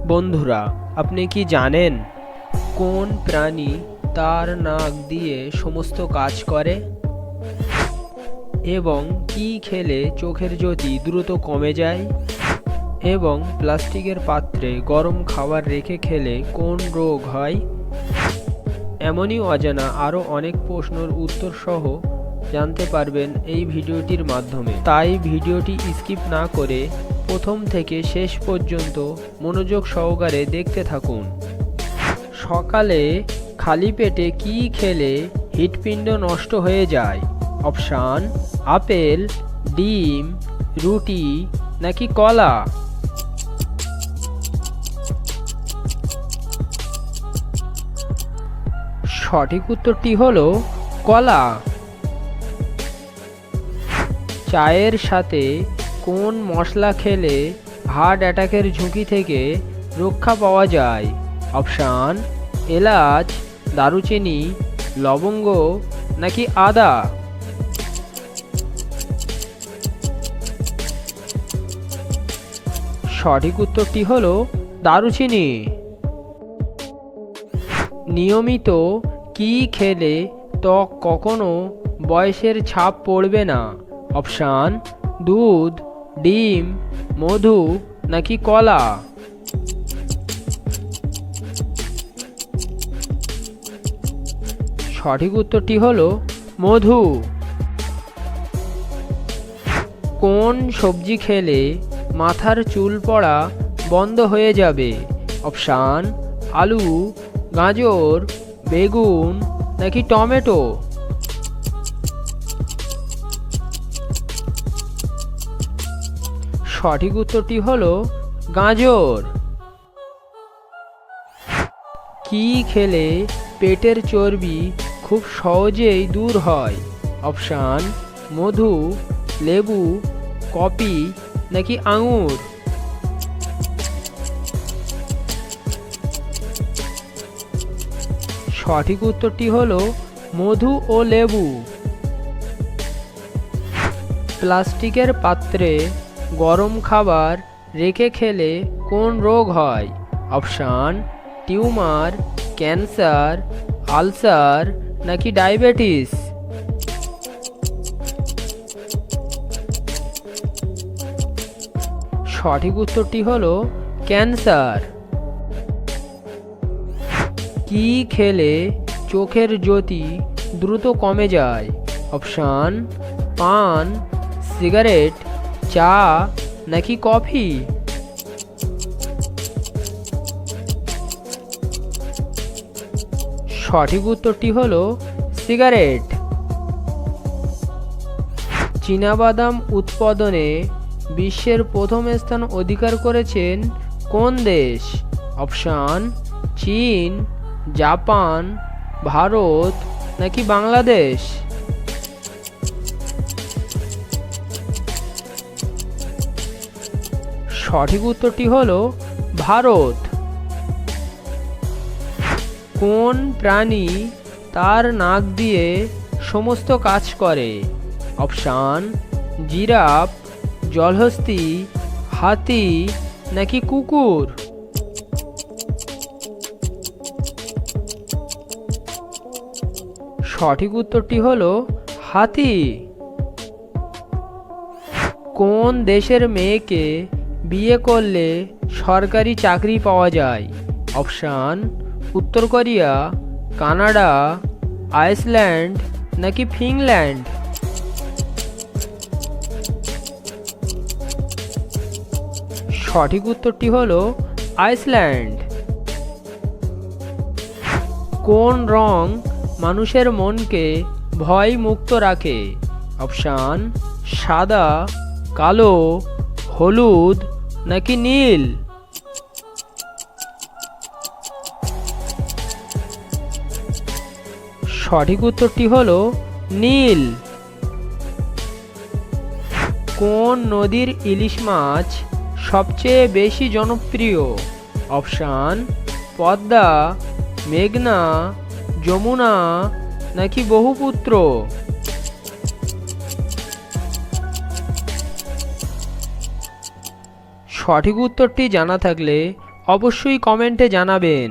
বন্ধুরা, আপনি কি জানেন কোন প্রাণী তার নাক দিয়ে সমস্ত কাজ করে এবং কি খেলে চোখের জ্যোতি দ্রুত কমে যায় এবং প্লাস্টিকের পাত্রে গরম খাবার রেখে খেলে কোন রোগ হয়? এমনই অজানা আরও অনেক প্রশ্নের উত্তর সহ জানতে পারবেন এই ভিডিওটির মাধ্যমে। তাই ভিডিওটি স্কিপ না করে প্রথম থেকে শেষ পর্যন্ত মনোযোগ সহকারে দেখতে থাকুন। সকালে খালি পেটে কি খেলে হৃৎপিণ্ড নষ্ট হয়ে যায়? অপশান: আপেল, ডিম, রুটি নাকি কলা? সঠিক উত্তরটি হলো কলা। চায়ের সাথে কোন মশলা খেলে হার্ট অ্যাটাকের ঝুঁকি থেকে রক্ষা পাওয়া যায়? অপশান: এলাচ, দারুচিনি, লবঙ্গ নাকি আদা? সঠিক উত্তরটি হলো দারুচিনি। নিয়মিত কি খেলে ত্বক কখনো বয়সের ছাপ পড়বে না? অপশান: দুধ, ডিম, মধু নাকি কলা? সঠিক উত্তরটি হলো মধু। কোন সবজি খেলে মাথার চুল পড়া বন্ধ হয়ে যাবে? অপশান: আলু, গাজর, বেগুন নাকি টমেটো? সঠিক উত্তরটি হলো গাজর। কি খেলে পেটের চর্বি খুব সহজেই দূর হয়? অপশান: মধু, লেবু, কফি নাকি আঙুর? সঠিক উত্তরটি হলো মধু ও লেবু। প্লাস্টিকের পাত্রে গরম খাবার রেখে খেলে কোন রোগ হয়? অপশান: টিউমার, ক্যান্সার, আলসার নাকি ডায়াবেটিস? সঠিক উত্তরটি হলো ক্যান্সার। কি খেলে চোখের জ্যোতি দ্রুত কমে যায়? অপশান: পান, সিগারেট, চা নাকি কফি? সঠিক উত্তরটি হলো সিগারেট। চীনাবাদাম উৎপাদনে বিশ্বের প্রথম স্থান অধিকার করেছেন কোন দেশ? অপশান: চীন, জাপান, ভারত নাকি বাংলাদেশ? সঠিক উত্তরটি হলো ভারত। কোন প্রাণী তার নাক দিয়ে সমস্ত কাজ করে? অপশান: জিরাফ, জলহস্তী, হাতি নাকি কুকুর? সঠিক উত্তরটি হলো হাতি। কোন দেশের মেয়েকে বিয়ে করলে সরকারি চাকরি পাওয়া যায়? অপশান: উত্তর কোরিয়া, কানাডা, আইসল্যান্ড নাকি ফিনল্যান্ড? সঠিক উত্তরটি হলো আইসল্যান্ড। কোন রং মানুষের মনকে ভয় মুক্ত রাখে? অপশান: সাদা, কালো, হলুদ নাকি নীল? সঠিক উত্তরটি হলো নীল। কোন নদীর ইলিশ মাছ সবচেয়ে বেশি জনপ্রিয়? অপশান: পদ্মা, মেঘনা, যমুনা নাকি ব্রহ্মপুত্র? সঠিক উত্তরটি জানা থাকলে অবশ্যই কমেন্টে জানাবেন।